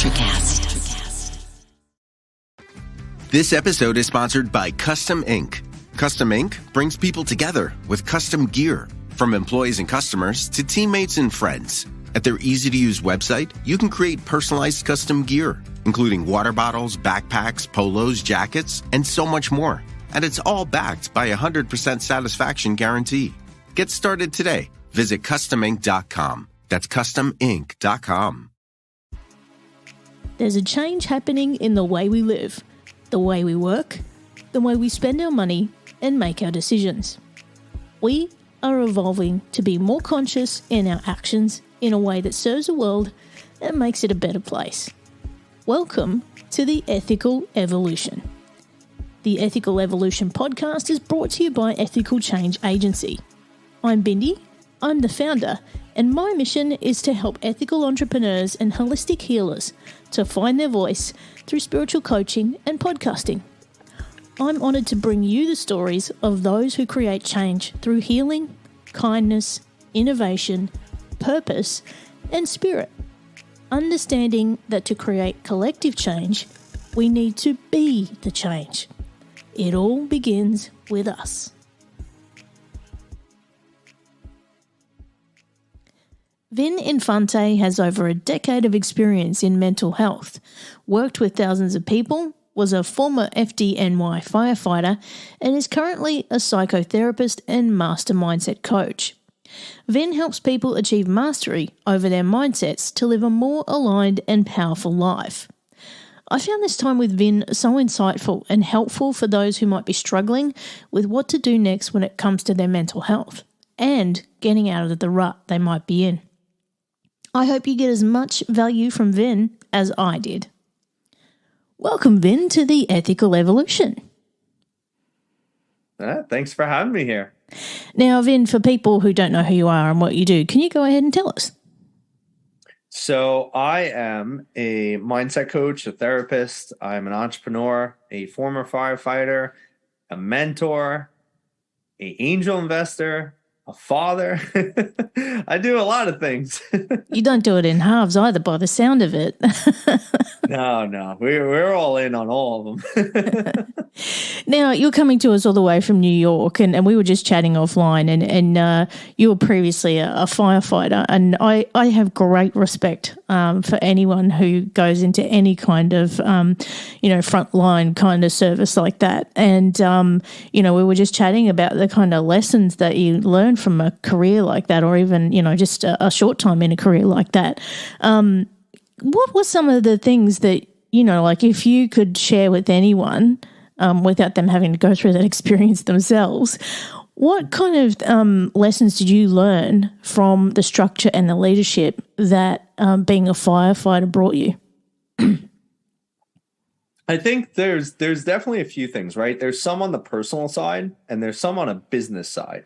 Electrocast. This episode is sponsored by Custom Ink. Custom Ink brings people together with custom gear, from employees and customers to teammates and friends. At their easy-to-use website, you can create personalized custom gear, including water bottles, backpacks, polos, jackets, and so much more. And it's all backed by a 100% satisfaction guarantee. Get started today. Visit customink.com. That's customink.com. There's a change happening in the way we live, the way we work, the way we spend our money and make our decisions. We are evolving to be more conscious in our actions in a way that serves the world and makes it a better place. Welcome to the Ethical Evolution. The Ethical Evolution podcast is brought to you by Ethical Change Agency. I'm Bindi, I'm the founder, and my mission is to help ethical entrepreneurs and holistic healers to find their voice through spiritual coaching and podcasting. I'm honoured to bring you the stories of those who create change through healing, kindness, innovation, purpose, and spirit. Understanding that to create collective change, we need to be the change. It all begins with us. Vin Infante has over a decade of experience in mental health, worked with thousands of people, was a former FDNY firefighter, and is currently a psychotherapist and master mindset coach. Vin helps people achieve mastery over their mindsets to live a more aligned and powerful life. I found this time with Vin so insightful and helpful for those who might be struggling with what to do next when it comes to their mental health and getting out of the rut they might be in. I hope you get as much value from Vin as I did. Welcome, Vin, to the Ethical Evolution. Thanks for having me here. Now, Vin, for people who don't know who you are and what you do, can you go ahead and tell us? So I am a mindset coach, a therapist. I'm an entrepreneur, a former firefighter, a mentor, an angel investor, a father. I do a lot of things. You don't do it in halves either, by the sound of it. No, we're all in on all of them. Now, you're coming to us all the way from New York, and we were just chatting offline, and you were previously a firefighter, and I have great respect for anyone who goes into any kind of, frontline kind of service like that. And, we were just chatting about the kind of lessons that you learn from a career like that, or even, just a short time in a career like that. What were some of the things that, like if you could share with anyone without them having to go through that experience themselves, what kind of lessons did you learn from the structure and the leadership that being a firefighter brought you? I think there's definitely a few things, right? There's some on the personal side and there's some on a business side.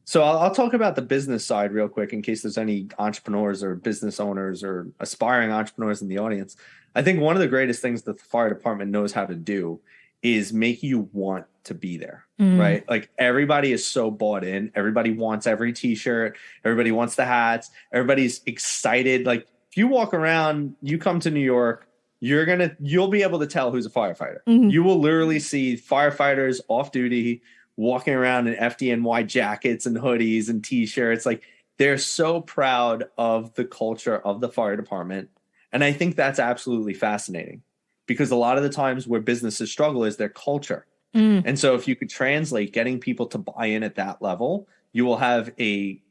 So I'll talk about the business side real quick in case there's any entrepreneurs or business owners or aspiring entrepreneurs in the audience. I think one of the greatest things that the fire department knows how to do is make you want to be there, right? Like everybody is so bought in. Everybody wants every t-shirt. Everybody wants the hats. Everybody's excited. Like if you walk around, you come to New York, you'll be able to tell who's a firefighter. You will literally see firefighters off duty walking around in FDNY jackets and hoodies and t-shirts. Like they're so proud of the culture of the fire department. And I think that's absolutely fascinating because a lot of the times where businesses struggle is their culture. And so if you could translate getting people to buy in at that level, you will have a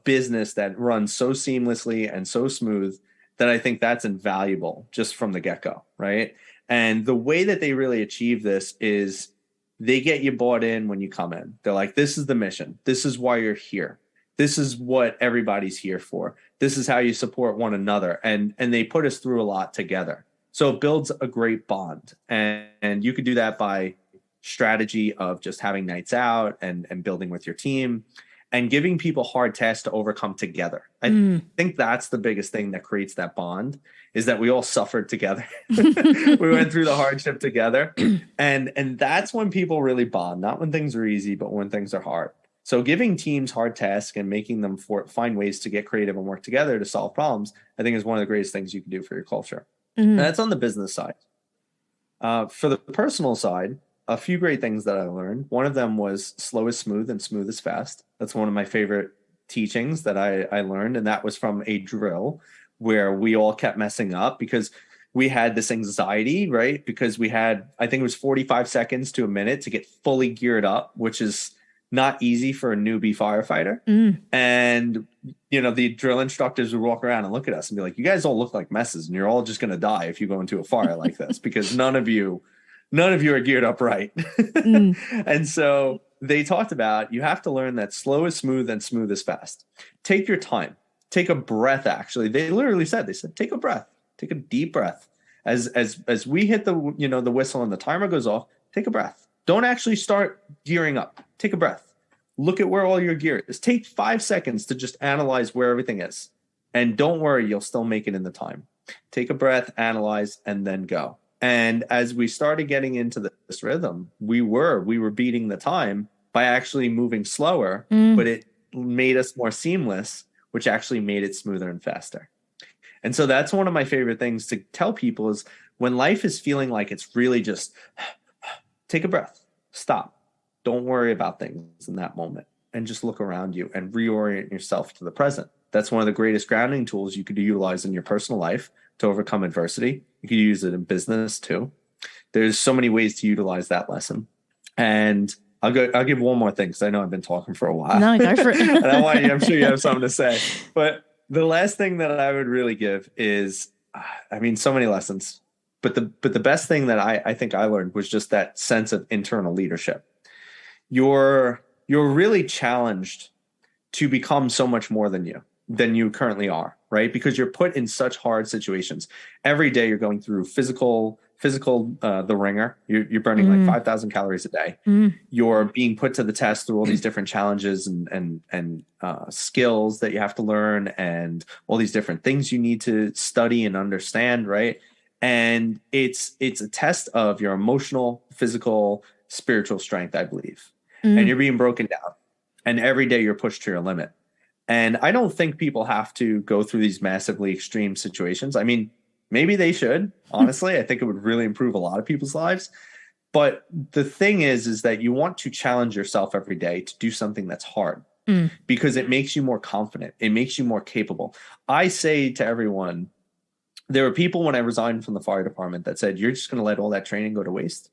business that runs so seamlessly and so smooth that I think that's invaluable just from the get-go, right? And the way that they really achieve this is they get you bought in when you come in. They're like, this is the mission. This is why you're here. This is what everybody's here for. This is how you support one another. And they put us through a lot together. So it builds a great bond. And you could do that by strategy of just having nights out and building with your team and giving people hard tasks to overcome together. I think that's the biggest thing that creates that bond is that we all suffered together. We went through the hardship together. And that's when people really bond, not when things are easy, but when things are hard. So giving teams hard tasks and making them find ways to get creative and work together to solve problems, I think is one of the greatest things you can do for your culture. And that's on the business side. For the personal side, a few great things that I learned. One of them was slow is smooth and smooth is fast. That's one of my favorite teachings that I learned. And that was from a drill where we all kept messing up because we had this anxiety, right? Because we had, I think it was 45 seconds to a minute to get fully geared up, which is not easy for a newbie firefighter. And, the drill instructors would walk around and look at us and be like, you guys all look like messes and you're all just going to die if you go into a fire like this because none of you are geared up right. And so they talked about, you have to learn that slow is smooth and smooth is fast. Take your time, take a breath. Actually, they said, take a breath, take a deep breath. As we hit the whistle and the timer goes off, take a breath. Don't actually start gearing up. Take a breath. Look at where all your gear is. Take 5 seconds to just analyze where everything is. And don't worry, you'll still make it in the time. Take a breath, analyze, and then go. And as we started getting into this rhythm, we were beating the time by actually moving slower, but it made us more seamless, which actually made it smoother and faster. And so that's one of my favorite things to tell people is when life is feeling like it's really just take a breath, stop. Don't worry about things in that moment and just look around you and reorient yourself to the present. That's one of the greatest grounding tools you could utilize in your personal life to overcome adversity. You could use it in business too. There's so many ways to utilize that lesson. And I'll give one more thing because I know I've been talking for a while. No, go for it. And I'm sure you have something to say. But the last thing that I would really give is, so many lessons. But the best thing that I think I learned was just that sense of internal leadership. You're really challenged to become so much more than you currently are, right? Because you're put in such hard situations. Every day you're going through physical, the ringer. You're burning like 5,000 calories a day. You're being put to the test through all these different challenges and skills that you have to learn and all these different things you need to study and understand, right? And it's a test of your emotional, physical, spiritual strength, I believe. And you're being broken down. And every day you're pushed to your limit. And I don't think people have to go through these massively extreme situations. Maybe they should, honestly. I think it would really improve a lot of people's lives. But the thing is that you want to challenge yourself every day to do something that's hard because it makes you more confident. It makes you more capable. I say to everyone, there were people when I resigned from the fire department that said, you're just going to let all that training go to waste.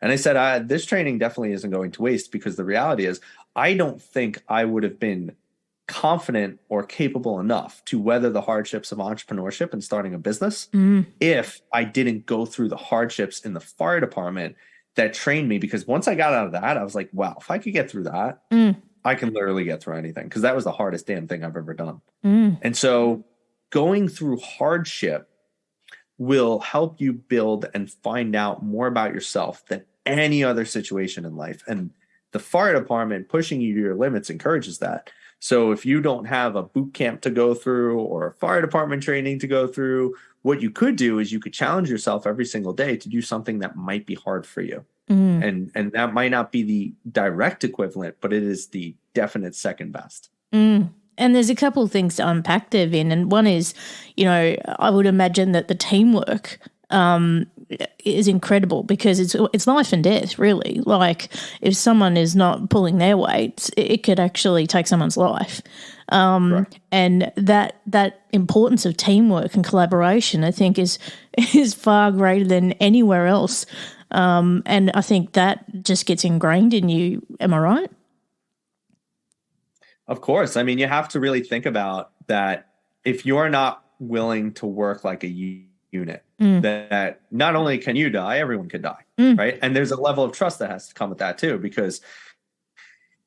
And I said, this training definitely isn't going to waste because the reality is I don't think I would have been confident or capable enough to weather the hardships of entrepreneurship and starting a business if I didn't go through the hardships in the fire department that trained me. Because once I got out of that, I was like, wow, if I could get through that, I can literally get through anything because that was the hardest damn thing I've ever done. And so going through hardship will help you build and find out more about yourself than any other situation in life. And the fire department pushing you to your limits encourages that. So if you don't have a boot camp to go through or a fire department training to go through, what you could do is you could challenge yourself every single day to do something that might be hard for you. And that might not be the direct equivalent, but it is the definite second best. And there's a couple of things to unpack there, Vin. And one is, I would imagine that the teamwork is incredible because it's life and death, really. Like if someone is not pulling their weight, it could actually take someone's life. And that importance of teamwork and collaboration, I think, is far greater than anywhere else. And I think that just gets ingrained in you. Am I right? Of course. You have to really think about that. If you're not willing to work like a unit, that not only can you die, everyone can die, right? And there's a level of trust that has to come with that too, because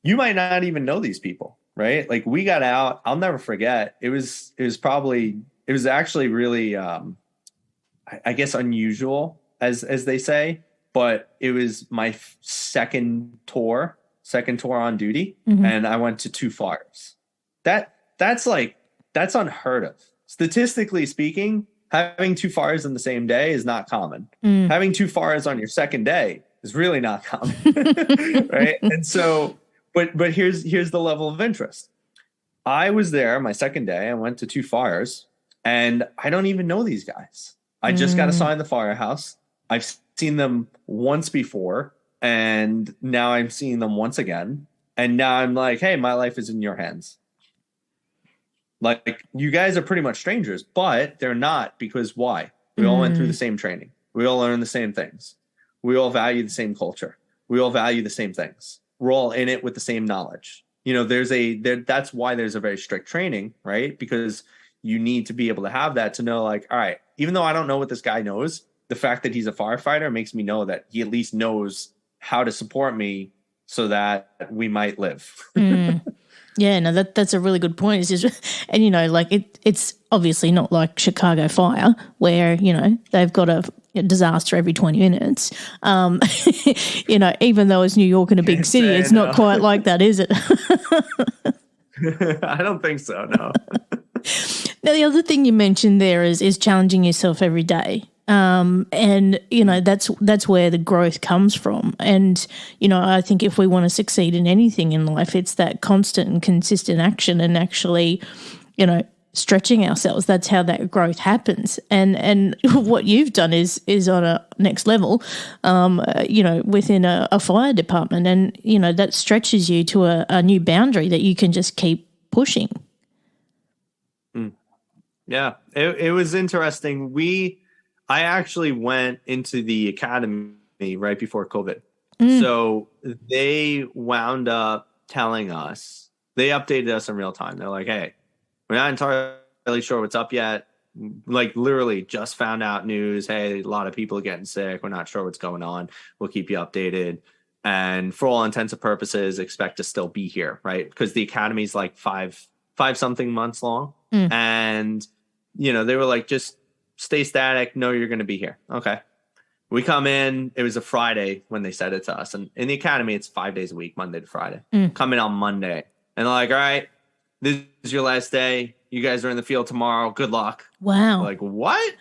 you might not even know these people, right? Like we got out, I'll never forget. It was actually really, I guess unusual as they say, but it was my second tour on duty, and I went to 2 fires. That's unheard of. Statistically speaking, having 2 fires in the same day is not common. Having 2 fires on your second day is really not common, right? And so, but here's the level of interest. I was there my second day. I went to 2 fires, and I don't even know these guys. I just got assigned the firehouse. I've seen them once before, and now I'm seeing them once again. And now I'm like, hey, my life is in your hands. Like, you guys are pretty much strangers, but they're not, because why? We all went through the same training. We all learned the same things. We all value the same culture. We all value the same things. We're all in it with the same knowledge. You know, that's why there's a very strict training, right? Because you need to be able to have that to know, like, all right, even though I don't know what this guy knows, the fact that he's a firefighter makes me know that he at least knows how to support me so that we might live. Yeah, no, that's a really good point. It's just, and you know, like it's obviously not like Chicago fire where, you know, they've got a disaster every 20 minutes. You know, even though it's New York and a big city, it's not quite like that, is it? I don't think so, no. Now, the other thing you mentioned there is challenging yourself every day. And, you know, that's where the growth comes from. And, you know, I think if we want to succeed in anything in life, it's that constant and consistent action and actually, you know, stretching ourselves. That's how that growth happens. And what you've done is on a next level, you know, within a fire department. And, you know, that stretches you to a new boundary that you can just keep pushing. Yeah, it was interesting. I actually went into the academy right before COVID. So they wound up telling us, they updated us in real time. They're like, hey, we're not entirely sure what's up yet. Like, literally just found out news. Hey, a lot of people are getting sick. We're not sure what's going on. We'll keep you updated. And for all intents and purposes, expect to still be here, right? Because the academy is like five something months long. And, you know, they were like, just stay static. No, you're going to be here. Okay. We come in. It was a Friday when they said it to us. And in the academy, it's 5 days a week, Monday to Friday. Come in on Monday. And they're like, all right, this is your last day. You guys are in the field tomorrow. Good luck. Wow. Like, what?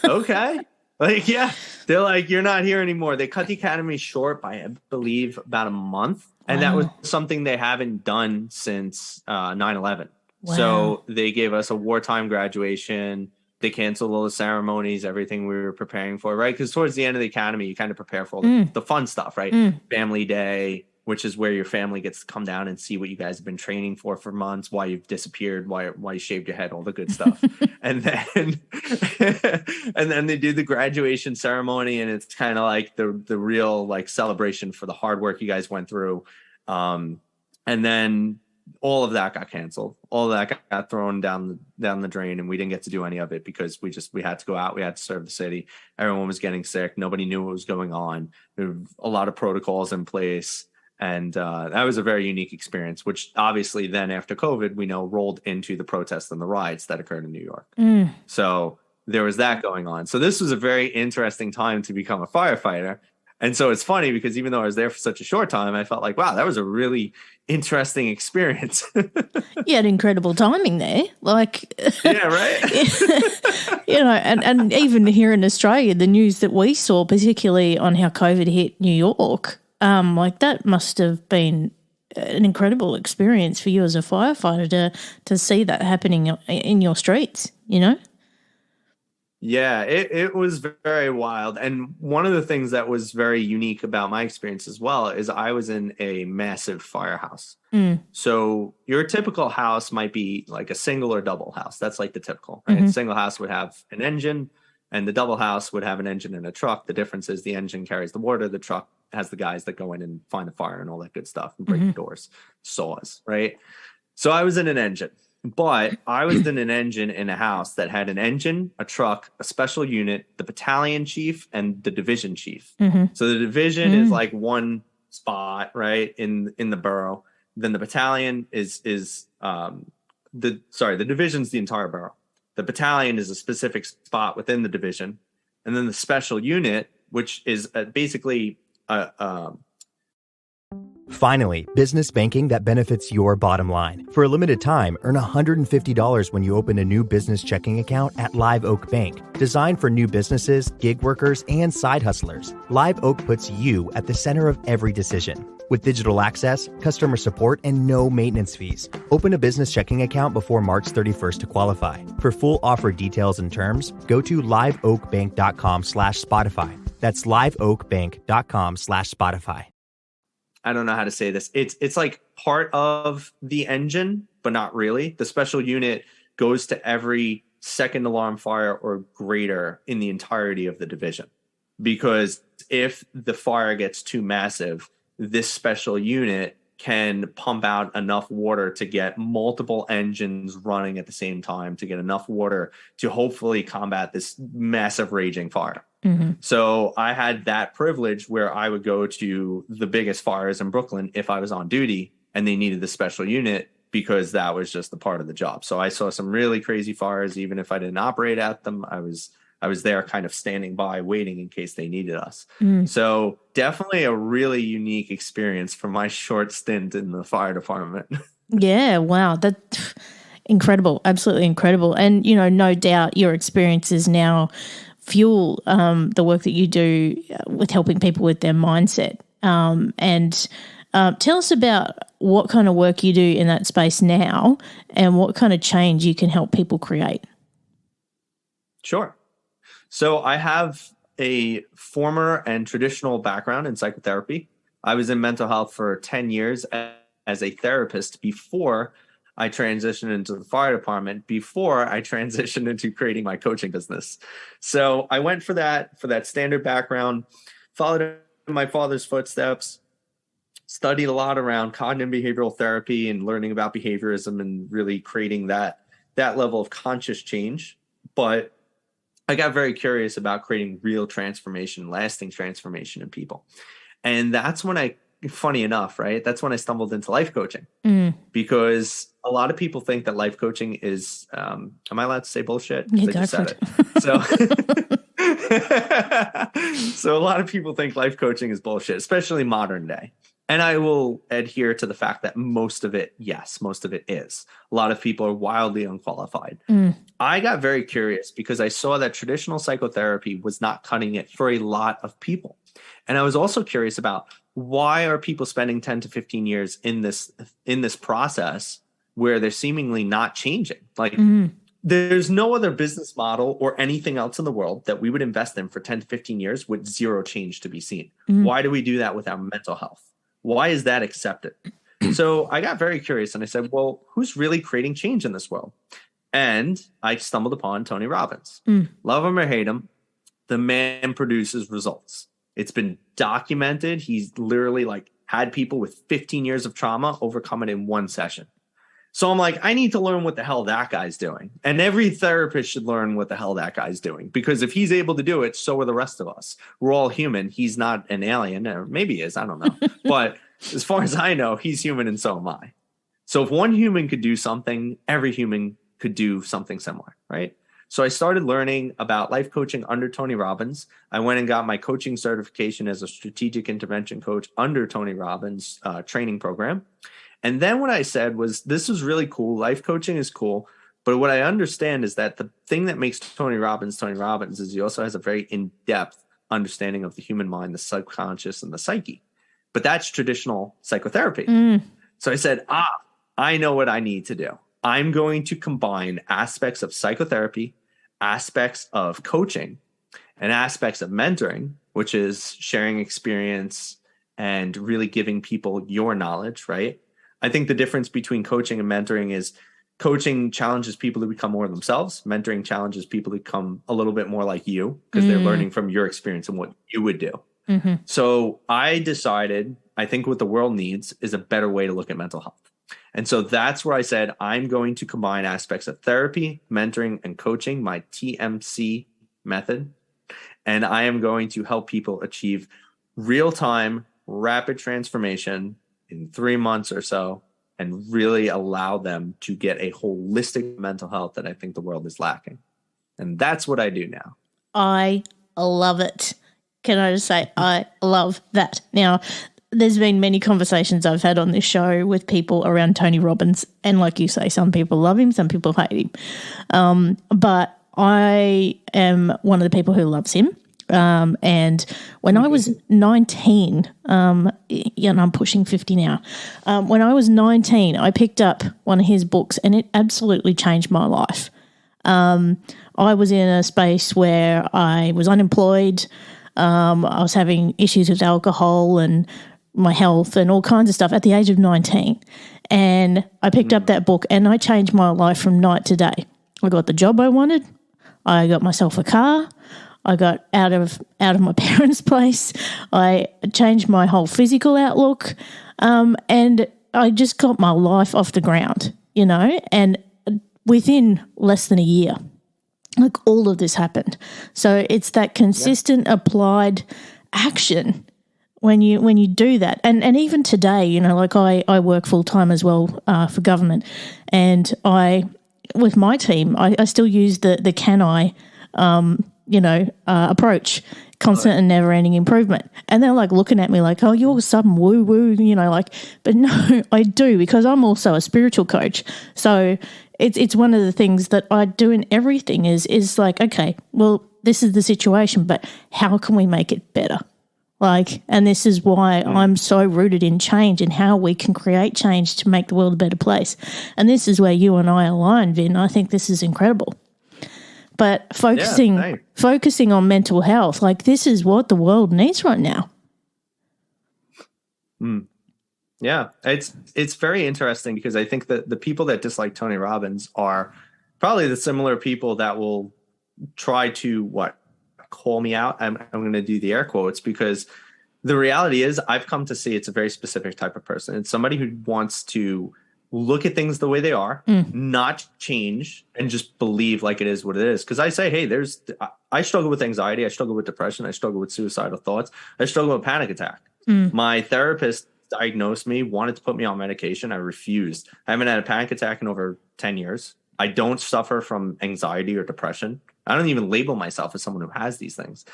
Okay. Like, yeah. They're like, you're not here anymore. They cut the academy short by, I believe, about a month. And that was something they haven't done since 9/11. Wow. So they gave us a wartime graduation. They canceled all the ceremonies, everything we were preparing for, right? Because towards the end of the academy, you kind of prepare for all the fun stuff, right? Family day, which is where your family gets to come down and see what you guys have been training for months, why you've disappeared, why you shaved your head, all the good stuff. And then and then they do the graduation ceremony, and it's kind of like the real like celebration for the hard work you guys went through. And then all of that got canceled. All of that got thrown down the drain, and we didn't get to do any of it because we had to go out. We had to serve the city. Everyone was getting sick. Nobody knew what was going on. There were a lot of protocols in place. And that was a very unique experience, which obviously then after COVID, we know rolled into the protests and the riots that occurred in New York. So there was that going on. So this was a very interesting time to become a firefighter. And so it's funny because even though I was there for such a short time, I felt like, wow, that was a really interesting experience. You had incredible timing there. Like, yeah, right. You know, and even here in Australia, the news that we saw, particularly on how COVID hit New York, like that must have been an incredible experience for you as a firefighter to see that happening in your streets, you know? Yeah, it was very wild. And one of the things that was very unique about my experience as well is I was in a massive firehouse. So your typical house might be like a single or double house. That's like the typical, right? A single house would have an engine, and the double house would have an engine and a truck. The difference is the engine carries the water, the truck has the guys that go in and find the fire and all that good stuff and break the doors, saws, right? So I was in an engine. But I was in an engine in a house that had an engine, a truck, a special unit, the battalion chief, and the division chief. So the division is like one spot, right, in the borough. Then the battalion is the division's the entire borough. The battalion is a specific spot within the division, and then the special unit, which is basically Finally, business banking that benefits your bottom line. For a limited time, earn $150 when you open a new business checking account at Live Oak Bank. Designed for new businesses, gig workers, and side hustlers, Live Oak puts you at the center of every decision. With digital access, customer support, and no maintenance fees. Open a business checking account before March 31st to qualify. For full offer details and terms, go to liveoakbank.com/Spotify. That's liveoakbank.com/Spotify. I don't know how to say this. It's like part of the engine, but not really. The special unit goes to every second alarm fire or greater in the entirety of the division. Because if the fire gets too massive, this special unit can pump out enough water to get multiple engines running at the same time, to get enough water to hopefully combat this massive raging fire. Mm-hmm. So I had that privilege where I would go to the biggest fires in Brooklyn if I was on duty and they needed the special unit, because that was just a part of the job. So I saw some really crazy fires. Even if I didn't operate at them, I was there kind of standing by waiting in case they needed us. So definitely a really unique experience from my short stint in the fire department. Yeah, wow. That's incredible. Absolutely incredible. And, you know, no doubt your experiences now fuel the work that you do with helping people with their mindset. And tell us about what kind of work you do in that space now and what kind of change you can help people create. Sure. So I have a former and traditional background in psychotherapy. I was in mental health for 10 years as a therapist before I transitioned into the fire department, before I transitioned into creating my coaching business. So I went for that standard background, followed in my father's footsteps, studied a lot around cognitive behavioral therapy and learning about behaviorism and really creating that level of conscious change. But I got very curious about creating real transformation, lasting transformation in people. And that's when funny enough, right? That's when I stumbled into life coaching, because a lot of people think that life coaching is, am I allowed to say bullshit? Yeah, I just said it. So a lot of people think life coaching is bullshit, especially modern day. And I will adhere to the fact that most of it is. A lot of people are wildly unqualified. I got very curious because I saw that traditional psychotherapy was not cutting it for a lot of people. And I was also curious about, why are people spending 10 to 15 years in this process where they're seemingly not changing? Like, there's no other business model or anything else in the world that we would invest in for 10 to 15 years with zero change to be seen. Why do we do that with our mental health? Why is that accepted? So I got very curious and I said, well, who's really creating change in this world? And I stumbled upon Tony Robbins. Love him or hate him, the man produces results. It's been documented. He's literally had people with 15 years of trauma overcome it in one session. So I'm like, I need to learn what the hell that guy's doing. And every therapist should learn what the hell that guy's doing, because if he's able to do it, so are the rest of us. We're all human. He's not an alien, or maybe he is. I don't know. But as far as I know, he's human and so am I. So if one human could do something, every human could do something similar, right? So I started learning about life coaching under Tony Robbins. I went and got my coaching certification as a strategic intervention coach under Tony Robbins' training program. And then what I said was, this is really cool. Life coaching is cool. But what I understand is that the thing that makes Tony Robbins is he also has a very in-depth understanding of the human mind, the subconscious, and the psyche. But that's traditional psychotherapy. So I said, I know what I need to do. I'm going to combine aspects of psychotherapy, aspects of coaching, and aspects of mentoring, which is sharing experience and really giving people your knowledge, right? I think the difference between coaching and mentoring is coaching challenges people to become more themselves. Mentoring challenges people to become a little bit more like you, because they're learning from your experience and what you would do. So I decided, I think what the world needs is a better way to look at mental health. And so that's where I said, I'm going to combine aspects of therapy, mentoring, and coaching, my TMC method. And I am going to help people achieve real-time, rapid transformation in 3 months or so, and really allow them to get a holistic mental health that I think the world is lacking. And that's what I do now. I love it. Can I just say, I love that. Now, there's been many conversations I've had on this show with people around Tony Robbins. And like you say, some people love him, some people hate him. But I am one of the people who loves him. And when I was 19, and I'm pushing 50 now, when I was 19, I picked up one of his books and it absolutely changed my life. I was in a space where I was unemployed. I was having issues with alcohol and my health and all kinds of stuff at the age of 19. And I picked up that book and I changed my life from night to day. I got the job I wanted. I got myself a car. I got out of my parents' place. I changed my whole physical outlook. And I just got my life off the ground, and within less than a year, like all of this happened. So it's that consistent applied action when you do that. And even today, like I work full time as well for government, and with my team, I still use the can I approach, constant and never ending improvement. And they're like looking at me like, oh, you're some woo woo, but no, I do, because I'm also a spiritual coach. So it's one of the things that I do in everything is like, okay, well, this is the situation, but how can we make it better? And this is why I'm so rooted in change and how we can create change to make the world a better place. And this is where you and I align, Vin. I think this is incredible. But focusing on mental health, this is what the world needs right now. Yeah, it's very interesting because I think that the people that dislike Tony Robbins are probably the similar people that will try to call me out. I'm going to do the air quotes, because the reality is I've come to see it's a very specific type of person. It's somebody who wants to look at things the way they are, not change, and just believe like it is what it is. Because I say, hey, I struggle with anxiety, I struggle with depression, I struggle with suicidal thoughts, I struggle with panic attack. My therapist diagnosed me, wanted to put me on medication. I refused. I haven't had a panic attack in over 10 years. I don't suffer from anxiety or depression. I don't even label myself as someone who has these things.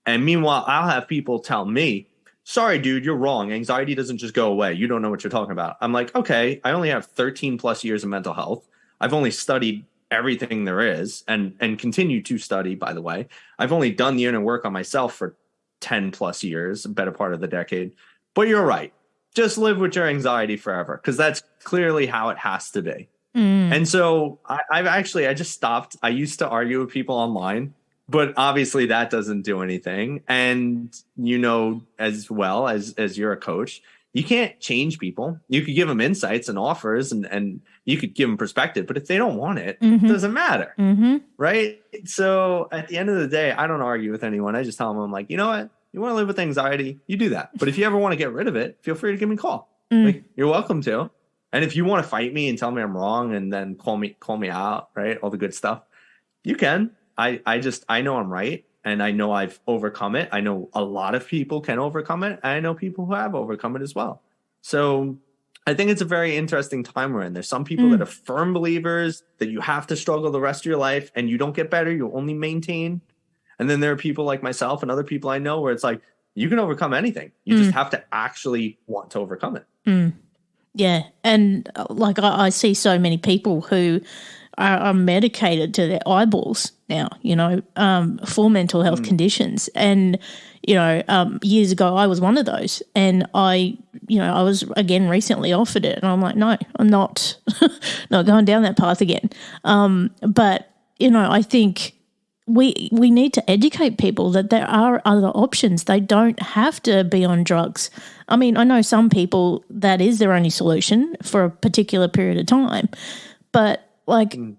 And meanwhile, I'll have people tell me, sorry, dude, you're wrong. Anxiety doesn't just go away. You don't know what you're talking about. I'm like, okay, I only have 13 plus years of mental health. I've only studied everything there is and continue to study, by the way. I've only done the inner work on myself for 10 plus years, a better part of the decade. But you're right. Just live with your anxiety forever, because that's clearly how it has to be. And so I just stopped. I used to argue with people online, but obviously that doesn't do anything. And as well as you're a coach, you can't change people. You could give them insights and offers and you could give them perspective, but if they don't want it, it doesn't matter. Right? So at the end of the day, I don't argue with anyone. I just tell them, I'm like, you know what? You want to live with anxiety, you do that. But if you ever want to get rid of it, feel free to give me a call. You're welcome to. And if you want to fight me and tell me I'm wrong and then call me out, right? All the good stuff, you can. I know I'm right. And I know I've overcome it. I know a lot of people can overcome it. I know people who have overcome it as well. So I think it's a very interesting time we're in. There's some people that are firm believers that you have to struggle the rest of your life and you don't get better. You only maintain. And then there are people like myself and other people I know where it's like, you can overcome anything. You just have to actually want to overcome it. Yeah. And I see so many people who are medicated to their eyeballs now, for mental health conditions. And, years ago I was one of those, and I was again recently offered it, and I'm like, no, I'm not, not going down that path again. But, I think we need to educate people that there are other options. They don't have to be on drugs. I mean, I know some people that is their only solution for a particular period of time, but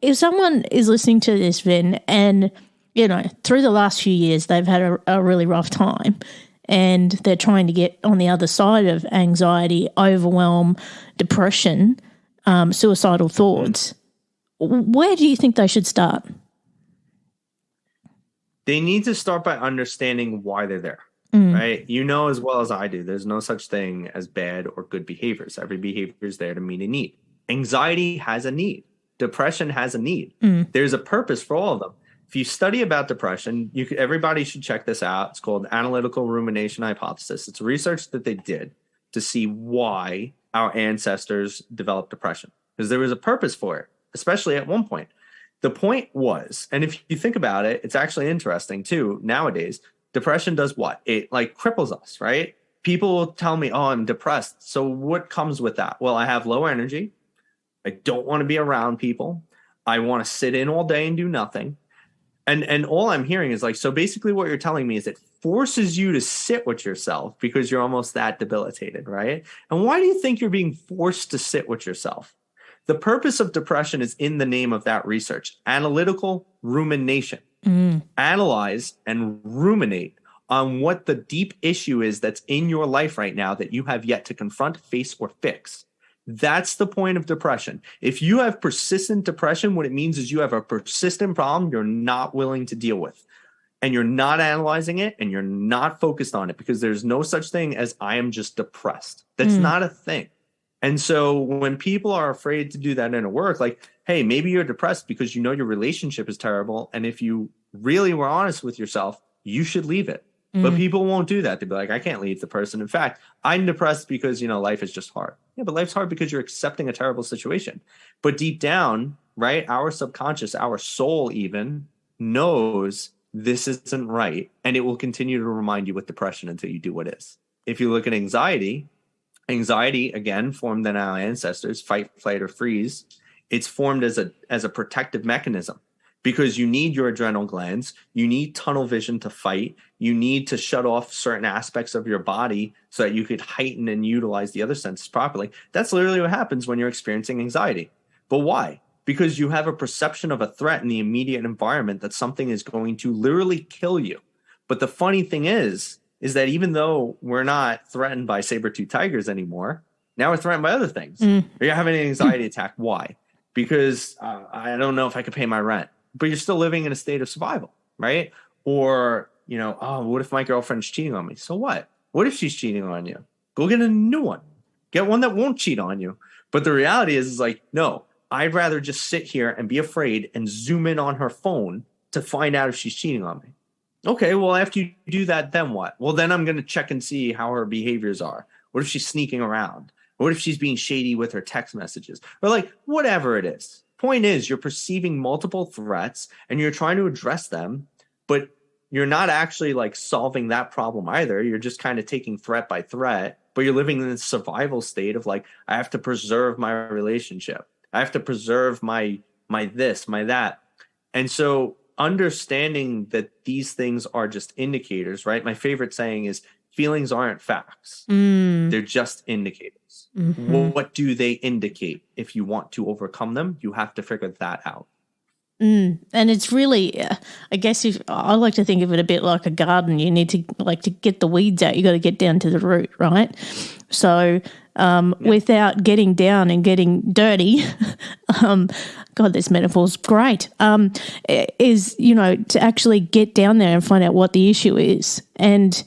if someone is listening to this, Vin, and, through the last few years they've had a really rough time and they're trying to get on the other side of anxiety, overwhelm, depression, suicidal thoughts, where do you think they should start? They need to start by understanding why they're there, right? As well as I do, there's no such thing as bad or good behaviors. Every behavior is there to meet a need. Anxiety has a need. Depression has a need. There's a purpose for all of them. If you study about depression, everybody should check this out. It's called analytical rumination hypothesis. It's research that they did. to see why our ancestors developed depression, because there was a purpose for it, especially at one point. The point was, and if you think about it, it's actually interesting too, nowadays, depression does what? It like cripples us, right? People will tell me, oh, I'm depressed. So what comes with that? Well, I have low energy. I don't want to be around people. I want to sit in all day and do nothing. And all I'm hearing is like, so basically what you're telling me is it forces you to sit with yourself because you're almost that debilitated, right? And why do you think you're being forced to sit with yourself? The purpose of depression is in the name of that research: analytical rumination. Analyze and ruminate on what the deep issue is that's in your life right now that you have yet to confront, face, or fix. That's the point of depression. If you have persistent depression, what it means is you have a persistent problem you're not willing to deal with, and you're not analyzing it, and you're not focused on it, because there's no such thing as I am just depressed. That's not a thing. And so when people are afraid to do that in a work, like, hey, maybe you're depressed because you know your relationship is terrible, and if you really were honest with yourself, you should leave it. But people won't do that. They'd be like, I can't leave the person. In fact, I'm depressed because, life is just hard. Yeah, but life's hard because you're accepting a terrible situation. But deep down, right, our subconscious, our soul even knows this isn't right. And it will continue to remind you with depression until you do what is. If you look at anxiety, again, formed in our ancestors, fight, flight, or freeze. It's formed as a protective mechanism. Because you need your adrenal glands, you need tunnel vision to fight, you need to shut off certain aspects of your body so that you could heighten and utilize the other senses properly. That's literally what happens when you're experiencing anxiety. But why? Because you have a perception of a threat in the immediate environment that something is going to literally kill you. But the funny thing is that even though we're not threatened by saber-toothed tigers anymore, now we're threatened by other things. You're having an anxiety attack. Why? Because I don't know if I could pay my rent. But you're still living in a state of survival, right? Or, oh, what if my girlfriend's cheating on me? So what? What if she's cheating on you? Go get a new one. Get one that won't cheat on you. But the reality is like, no, I'd rather just sit here and be afraid and zoom in on her phone to find out if she's cheating on me. Okay, well, after you do that, then what? Well, then I'm going to check and see how her behaviors are. What if she's sneaking around? What if she's being shady with her text messages? Or like, whatever it is. Point is, you're perceiving multiple threats and you're trying to address them, but you're not actually like solving that problem either. You're just kind of taking threat by threat, but you're living in this survival state of like, I have to preserve my relationship. I have to preserve my this, my that. And so understanding that these things are just indicators, right? My favorite saying is feelings aren't facts. They're just indicators. What do they indicate? If you want to overcome them, you have to figure that out. And it's really, I guess if I like to think of it a bit like a garden, you need to get the weeds out. You got to get down to the root, right? So without getting down and getting dirty, God, this metaphor's great. Is to actually get down there and find out what the issue is. And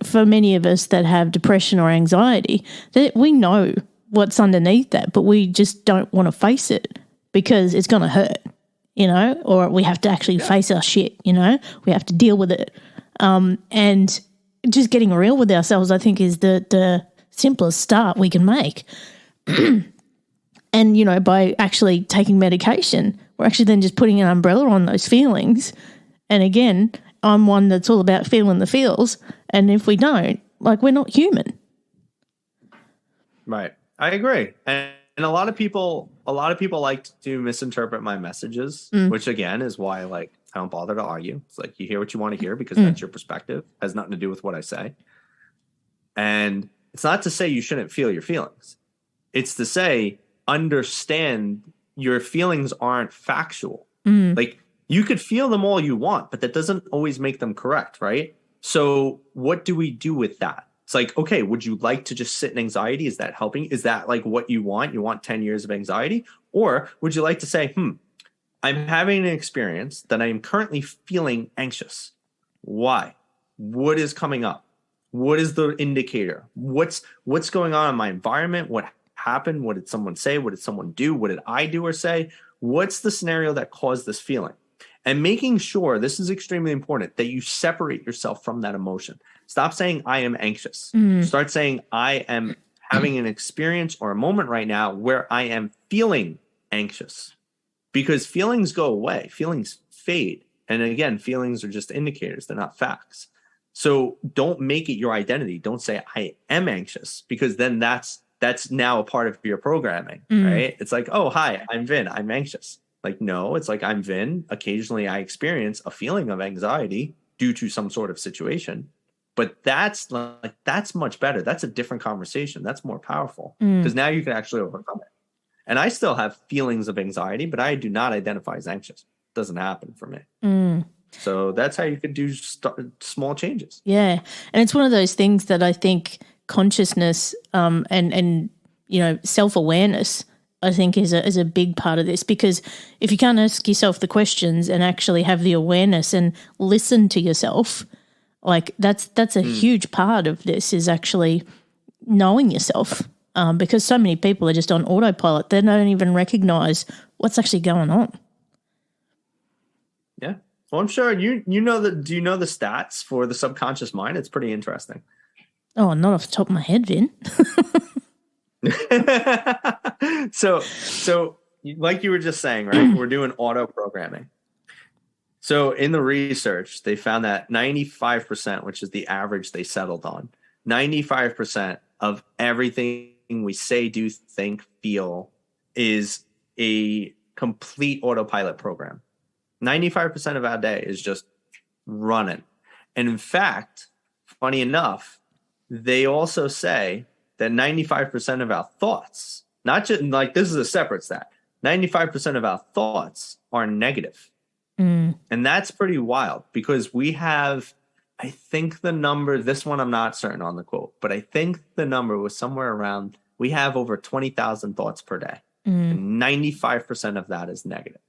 for many of us that have depression or anxiety, that we know what's underneath that, but we just don't want to face it because it's going to hurt. Or we have to actually face our shit, we have to deal with it. And just getting real with ourselves, I think, is the simplest start we can make. And, by actually taking medication, we're actually then just putting an umbrella on those feelings. And again, I'm one that's all about feeling the feels. And if we don't, we're not human. Right. I agree. And a lot of people like to misinterpret my messages, which again is why I don't bother to argue. It's like you hear what you want to hear because that's your perspective. It has nothing to do with what I say. And it's not to say you shouldn't feel your feelings. It's to say understand your feelings aren't factual. You could feel them all you want, but that doesn't always make them correct, right? So what do we do with that? It's like, okay, would you like to just sit in anxiety? Is that helping? Is that what you want? You want 10 years of anxiety? Or would you like to say, I'm having an experience that I am currently feeling anxious. Why? What is coming up? What is the indicator? What's going on in my environment? What happened? What did someone say? What did someone do? What did I do or say? What's the scenario that caused this feeling? And making sure, this is extremely important, that you separate yourself from that emotion. Stop saying, I am anxious. Start saying, I am having an experience or a moment right now where I am feeling anxious. Because feelings go away, feelings fade. And again, feelings are just indicators, they're not facts. So don't make it your identity. Don't say, I am anxious, because then that's now a part of your programming, right? It's like, oh, hi, I'm Vin, I'm anxious. Like, no, it's like, I'm Vin. Occasionally I experience a feeling of anxiety due to some sort of situation. But that's much better. That's a different conversation. That's more powerful, because now you can actually overcome it. And I still have feelings of anxiety, but I do not identify as anxious. It doesn't happen for me. So that's how you could do small changes. Yeah. And it's one of those things that I think consciousness and self-awareness, I think is a big part of this, because if you can't ask yourself the questions and actually have the awareness and listen to yourself, like that's a huge part of this, is actually knowing yourself, because so many people are just on autopilot. They don't even recognize what's actually going on. Yeah. Well, I'm sure you know that. Do you know the stats for the subconscious mind? It's pretty interesting. Oh, not off the top of my head, Vin. So like you were just saying, right? We're doing auto programming. So in the research, they found that 95%, which is the average they settled on, 95% of everything we say, do, think, feel is a complete autopilot program. 95% of our day is just running. And in fact, funny enough, they also say that 95% of our thoughts, not just like, this is a separate stat, 95% of our thoughts are negative. And that's pretty wild, because we have, I think the number, this one I'm not certain on the quote, but I think the number was somewhere around, we have over 20,000 thoughts per day. And 95% of that is negative.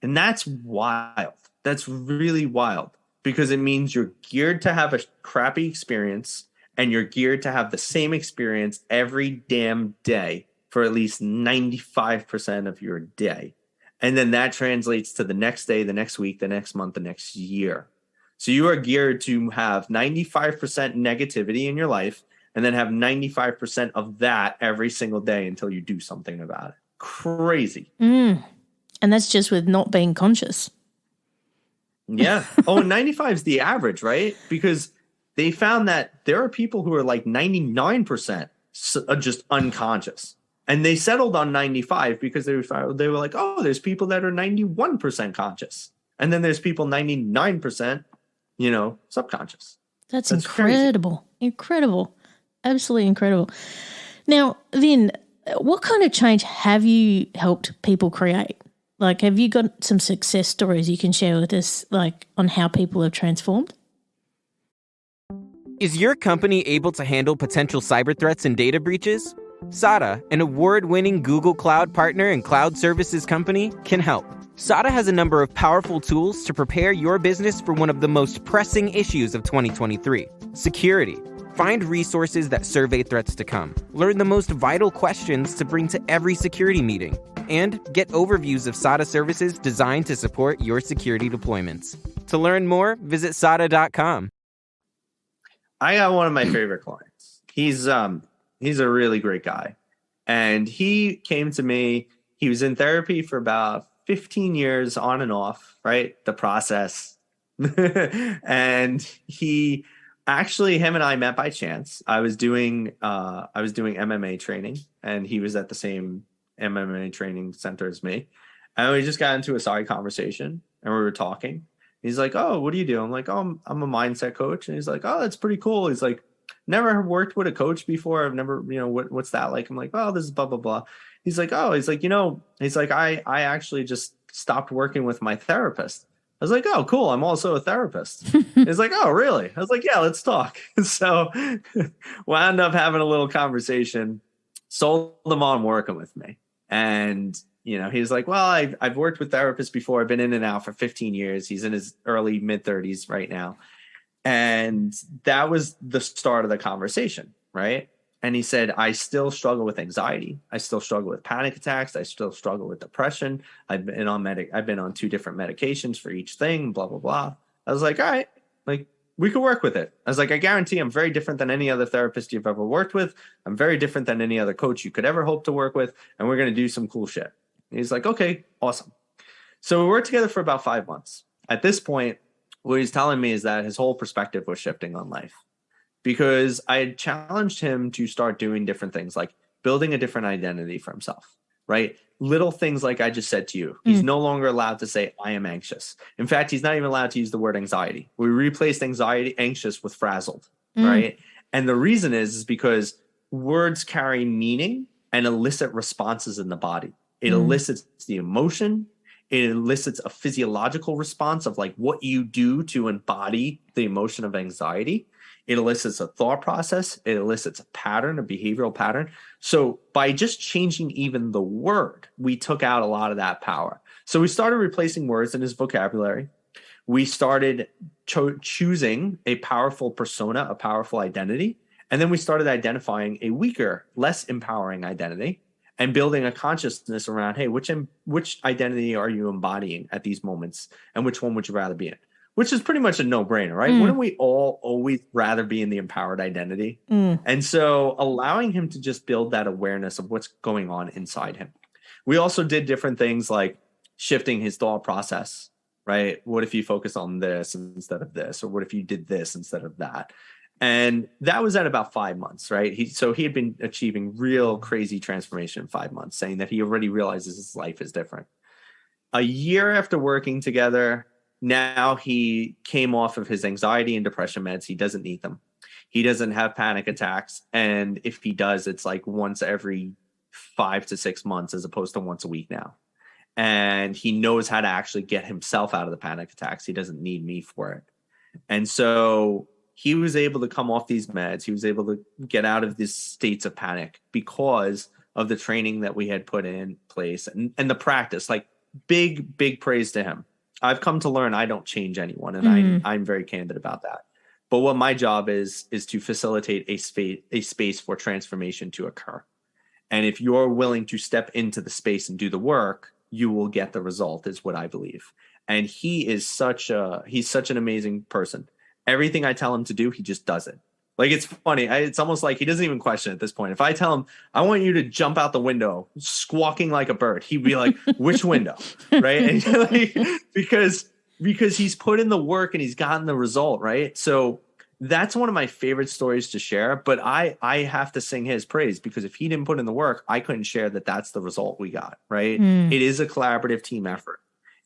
And that's wild. That's really wild, because it means you're geared to have a crappy experience, and you're geared to have the same experience every damn day for at least 95% of your day. And then that translates to the next day, the next week, the next month, the next year. So you are geared to have 95% negativity in your life, and then have 95% of that every single day until you do something about it. Crazy. And that's just with not being conscious. Yeah. Oh, and 95 is the average, right? Because they found that there are people who are like 99% just unconscious. And they settled on 95 because they were like, oh, there's people that are 91% conscious. And then there's people 99%, subconscious. That's incredible. Crazy. Incredible. Absolutely incredible. Now, Vin, what kind of change have you helped people create? Like, have you got some success stories you can share with us, like on how people have transformed? Is your company able to handle potential cyber threats and data breaches? SADA, an award-winning Google Cloud partner and cloud services company, can help. SADA has a number of powerful tools to prepare your business for one of the most pressing issues of 2023, security. Find resources that survey threats to come. Learn the most vital questions to bring to every security meeting. And get overviews of SADA services designed to support your security deployments. To learn more, visit sada.com. I got one of my favorite clients. He's a really great guy. And he came to me. He was in therapy for about 15 years on and off, right? The process. And him and I met by chance. I was doing MMA training, and he was at the same MMA training center as me. And we just got into a side conversation, and we were talking. He's like, oh, what do you do? I'm like, oh, I'm a mindset coach. And he's like, oh, that's pretty cool. He's like, never worked with a coach before. I've never, what's that like? I'm like, oh, this is blah, blah, blah. He's like, oh, he's like, I actually just stopped working with my therapist. I was like, oh, cool. I'm also a therapist. He's like, oh, really? I was like, yeah, let's talk. So wound up having a little conversation, sold him on working with me. And, he's like, well, I've worked with therapists before. I've been in and out for 15 years. He's in his early mid-30s right now. And that was the start of the conversation, right? And he said, I still struggle with anxiety. I still struggle with panic attacks. I still struggle with depression. I've been on 2 different medications for each thing, blah, blah, blah. I was like, all right, like we could work with it. I was like, I guarantee I'm very different than any other therapist you've ever worked with. I'm very different than any other coach you could ever hope to work with. And we're going to do some cool shit. And he's like, okay, awesome. So we worked together for about 5 months. At this point, what he's telling me is that his whole perspective was shifting on life, because I had challenged him to start doing different things, like building a different identity for himself, right? Little things like I just said to you. He's no longer allowed to say, I am anxious. In fact, he's not even allowed to use the word anxiety. We replaced anxious with frazzled, right? And the reason is because words carry meaning and elicit responses in the body. It elicits the emotion. It elicits a physiological response of like what you do to embody the emotion of anxiety. It elicits a thought process. It elicits a pattern, a behavioral pattern. So by just changing even the word, we took out a lot of that power. So we started replacing words in his vocabulary. We started choosing a powerful persona, a powerful identity. And then we started identifying a weaker, less empowering identity and building a consciousness around, hey, which identity are you embodying at these moments? And which one would you rather be in? Which is pretty much a no-brainer, right? Wouldn't we all always rather be in the empowered identity? And so allowing him to just build that awareness of what's going on inside him. We also did different things like shifting his thought process, right? What if you focus on this instead of this? Or what if you did this instead of that? And that was at about 5 months, right? He had been achieving real crazy transformation in 5 months, saying that he already realizes his life is different. A year after working together, now he came off of his anxiety and depression meds. He doesn't need them. He doesn't have panic attacks. And if he does, it's like once every 5 to 6 months as opposed to once a week now. And he knows how to actually get himself out of the panic attacks. He doesn't need me for it. And so he was able to come off these meds. He was able to get out of these states of panic because of the training that we had put in place and the practice. Like big praise to him. I've come to learn I don't change anyone, and I'm very candid about that. But what my job is to facilitate a space for transformation to occur. And if you're willing to step into the space and do the work, you will get the result, is what I believe. And he's such an amazing person. Everything I tell him to do, he just does it. Like, it's funny. It's almost like he doesn't even question at this point. If I tell him, I want you to jump out the window, squawking like a bird, he'd be like, which window? Right? And like, because he's put in the work and he's gotten the result, right? So that's one of my favorite stories to share. But I have to sing his praise, because if he didn't put in the work, I couldn't share that that's the result we got, right? It is a collaborative team effort.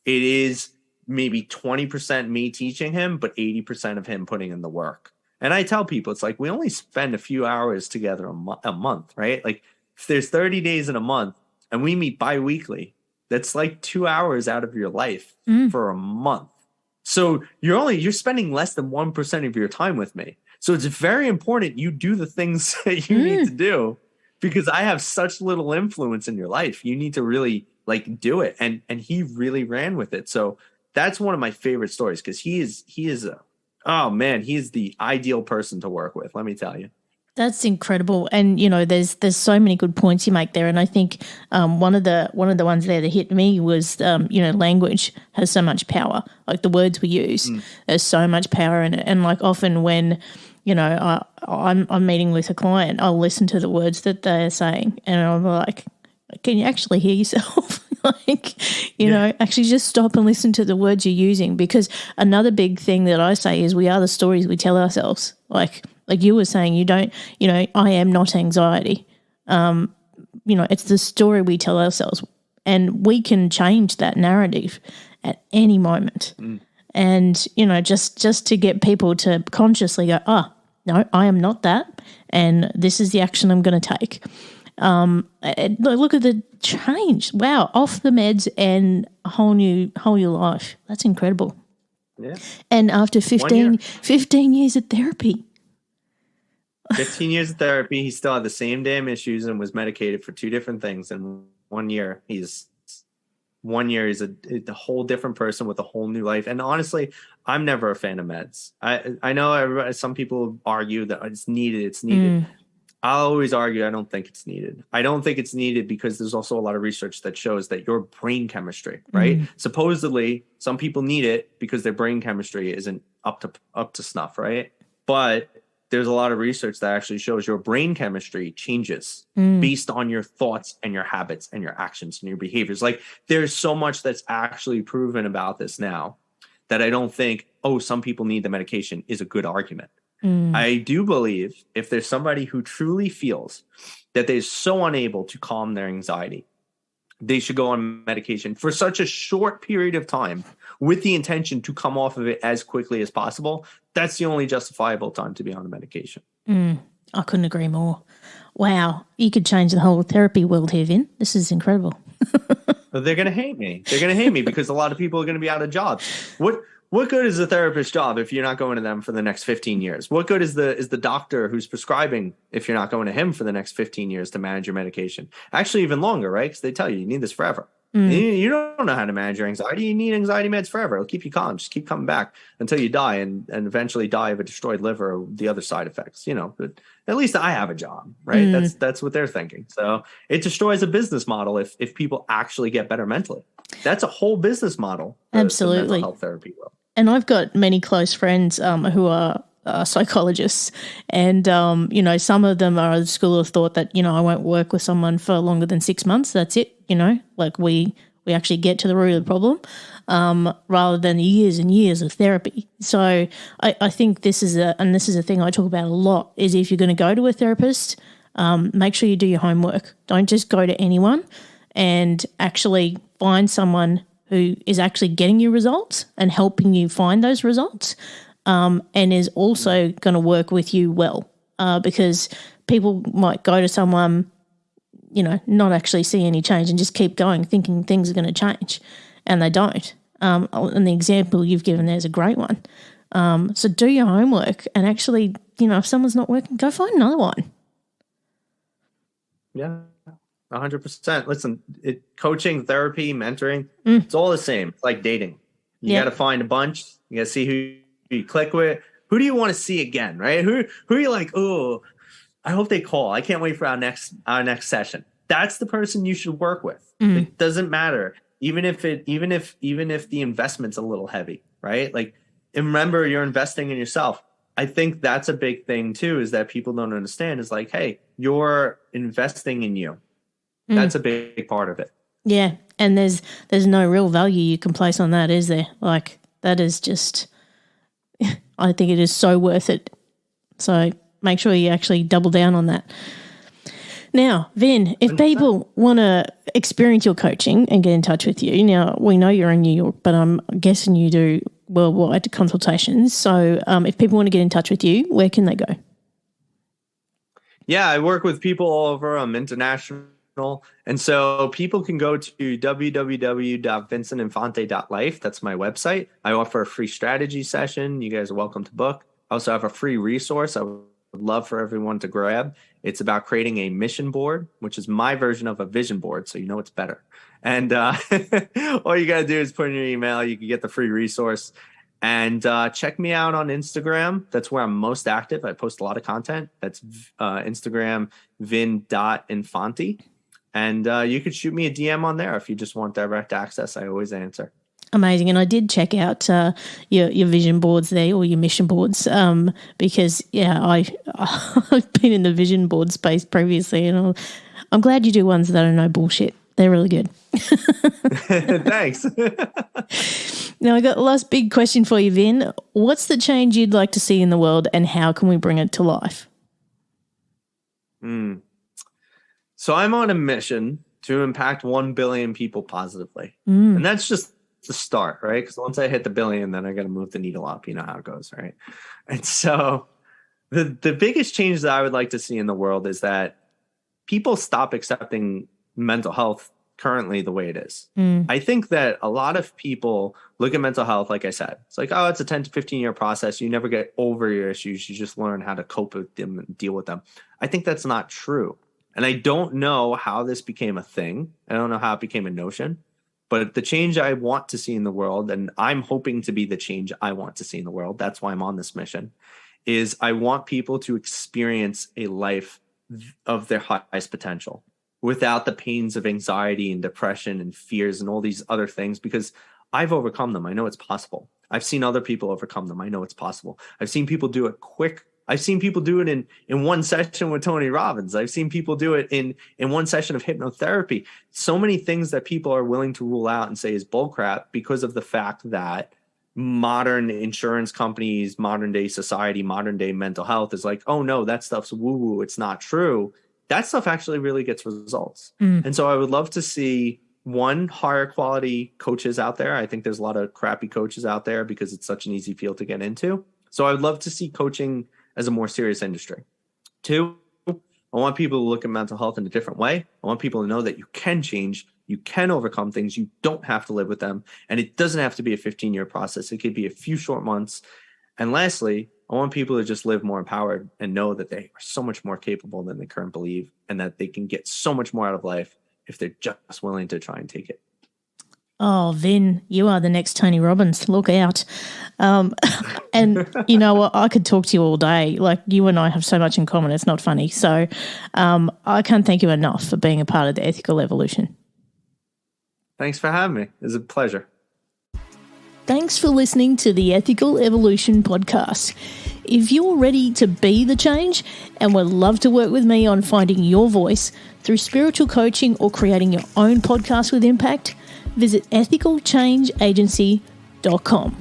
It is maybe 20% me teaching him, but 80% of him putting in the work. And I tell people, it's like, we only spend a few hours together a month, right? Like if there's 30 days in a month and we meet bi-weekly, that's like 2 hours out of your life for a month. So you're spending less than 1% of your time with me. So it's very important you do the things that you need to do, because I have such little influence in your life. You need to really like do it. And he really ran with it. So that's one of my favorite stories, because he is the ideal person to work with. Let me tell you. That's incredible. And, there's so many good points you make there. And I think one of the ones there that hit me was, language has so much power. Like the words we use, there's so much power in it. And like often when, I'm meeting with a client, I'll listen to the words that they're saying and I'm like, can you actually hear yourself? Actually just stop and listen to the words you're using, because another big thing that I say is we are the stories we tell ourselves. Like you were saying, I am not anxiety. It's the story we tell ourselves, and we can change that narrative at any moment. And, just to get people to consciously go, no, I am not that, and this is the action I'm going to take. Look at the change. Wow, off the meds and a whole new life. That's incredible. Yeah. And after 15 years of therapy. 15 years of therapy, he still had the same damn issues and was medicated for 2 different things. And 1 year, he's a whole different person with a whole new life. And honestly, I'm never a fan of meds. I know some people argue that it's needed. I'll always argue I don't think it's needed. I don't think it's needed because there's also a lot of research that shows that your brain chemistry, right? Supposedly, some people need it because their brain chemistry isn't up to snuff, right? But there's a lot of research that actually shows your brain chemistry changes based on your thoughts and your habits and your actions and your behaviors. Like there's so much that's actually proven about this now that I don't think, oh, some people need the medication is a good argument. I do believe if there's somebody who truly feels that they're so unable to calm their anxiety, they should go on medication for such a short period of time with the intention to come off of it as quickly as possible. That's the only justifiable time to be on the medication. I couldn't agree more. Wow, you could change the whole therapy world here, Vin. This is incredible. But they're going to hate me. They're going to hate me because a lot of people are going to be out of jobs. What good is a therapist's job if you're not going to them for the next 15 years? What good is the doctor who's prescribing if you're not going to him for the next 15 years to manage your medication? Actually, even longer, right? Because they tell you need this forever. You don't know how to manage your anxiety. You need anxiety meds forever. It'll keep you calm. Just keep coming back until you die and eventually die of a destroyed liver or the other side effects. But at least I have a job, right? That's what they're thinking. So it destroys a business model if people actually get better mentally. That's a whole business model. Absolutely. The mental health therapy world. And I've got many close friends who are psychologists, and some of them are of the school of thought that I won't work with someone for longer than 6 months. That's it. Like we actually get to the root of the problem, rather than years and years of therapy. So I think this is a thing I talk about a lot. Is if you're going to go to a therapist, make sure you do your homework. Don't just go to anyone, and actually find someone who is actually getting you results and helping you find those results, and is also going to work with you well, because people might go to someone, not actually see any change and just keep going thinking things are going to change, and they don't. And the example you've given there is a great one. So do your homework and actually, if someone's not working, go find another one. Yeah. 100%. Listen, coaching, therapy, mentoring, it's all the same. It's like dating. You got to find a bunch. You got to see who you click with. Who do you want to see again, right? Who are you like, oh, I hope they call. I can't wait for our next session. That's the person you should work with. It doesn't matter. Even if the investment's a little heavy, right? Like, and remember, you're investing in yourself. I think that's a big thing too, is that people don't understand is like, hey, you're investing in you. That's a big part of it. Yeah, and there's no real value you can place on that, is there? Like, that is just, I think it is so worth it. So make sure you actually double down on that. Now, Vin, if people want to experience your coaching and get in touch with you, now we know you're in New York, but I'm guessing you do worldwide consultations. So if people want to get in touch with you, where can they go? Yeah, I work with people all over. I'm international. And so people can go to www.vincentinfante.life. That's my website. I offer a free strategy session. You guys are welcome to book. I also have a free resource I would love for everyone to grab. It's about creating a mission board, which is my version of a vision board, so it's better. And all you got to do is put in your email. You can get the free resource. And check me out on Instagram. That's where I'm most active. I post a lot of content. That's Instagram, vin.infante. And you could shoot me a DM on there if you just want direct access. I always answer. Amazing. And I did check out your vision boards there, or your mission boards, because, I've been in the vision board space previously, and I'm glad you do ones that are no bullshit. They're really good. Thanks. Now, I got the last big question for you, Vin. What's the change you'd like to see in the world, and how can we bring it to life? So I'm on a mission to impact 1 billion people positively. And that's just the start, right? Because once I hit the billion, then I got to move the needle up. You know how it goes, right? And so the biggest change that I would like to see in the world is that people stop accepting mental health currently the way it is. I think that a lot of people look at mental health, like I said, it's like, oh, it's a 10 to 15-year process. You never get over your issues. You just learn how to cope with them and deal with them. I think that's not true. And I don't know how this became a thing. I don't know how it became a notion. But the change I want to see in the world, and I'm hoping to be the change I want to see in the world, that's why I'm on this mission, is I want people to experience a life of their highest potential without the pains of anxiety and depression and fears and all these other things, because I've overcome them. I know it's possible. I've seen other people overcome them. I know it's possible. I've seen people do it quick. I've seen people do it in one session with Tony Robbins. I've seen people do it in one session of hypnotherapy. So many things that people are willing to rule out and say is bullcrap because of the fact that modern insurance companies, modern day society, modern day mental health is like, oh no, that stuff's woo-woo. It's not true. That stuff actually really gets results. And so I would love to see higher quality coaches out there. I think there's a lot of crappy coaches out there because it's such an easy field to get into. So I would love to see coaching as a more serious industry. 2, I want people to look at mental health in a different way. I want people to know that you can change, you can overcome things, you don't have to live with them, and it doesn't have to be a 15-year process. It could be a few short months. And lastly, I want people to just live more empowered and know that they are so much more capable than they currently believe, and that they can get so much more out of life if they're just willing to try and take it. Oh, Vin, you are the next Tony Robbins. Look out. And you know what? I could talk to you all day. Like, you and I have so much in common. It's not funny. So I can't thank you enough for being a part of the Ethical Evolution. Thanks for having me. It was a pleasure. Thanks for listening to the Ethical Evolution podcast. If you're ready to be the change and would love to work with me on finding your voice through spiritual coaching or creating your own podcast with impact, visit ethicalchangeagency.com.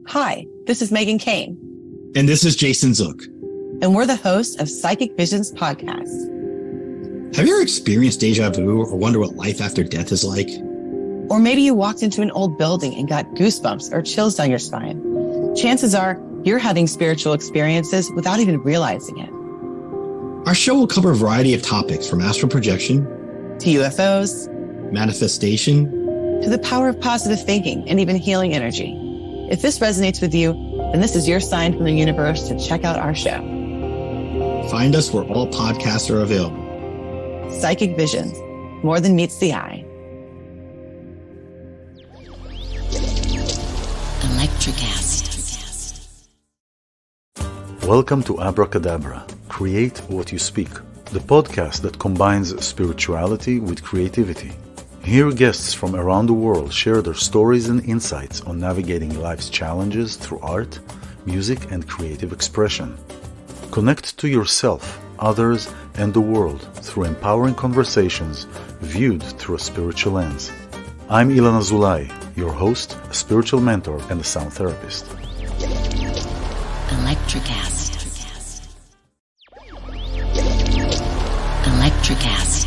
Hi, this is Megan Kane. And this is Jason Zook. And we're the hosts of Psychic Visions podcast. Have you ever experienced deja vu or wonder what life after death is like? Or maybe you walked into an old building and got goosebumps or chills down your spine. Chances are you're having spiritual experiences without even realizing it. Our show will cover a variety of topics from astral projection to UFOs, manifestation, to the power of positive thinking and even healing energy. If this resonates with you, then this is your sign from the universe to check out our show. Find us where all podcasts are available. Psychic Visions, more than meets the eye. Electricast. Welcome to Abracadabra, Create What You Speak, the podcast that combines spirituality with creativity. Here, guests from around the world share their stories and insights on navigating life's challenges through art, music, and creative expression. Connect to yourself, others, and the world through empowering conversations viewed through a spiritual lens. I'm Ilan Azulay, your host, a spiritual mentor, and a sound therapist. Electricast. Electricast.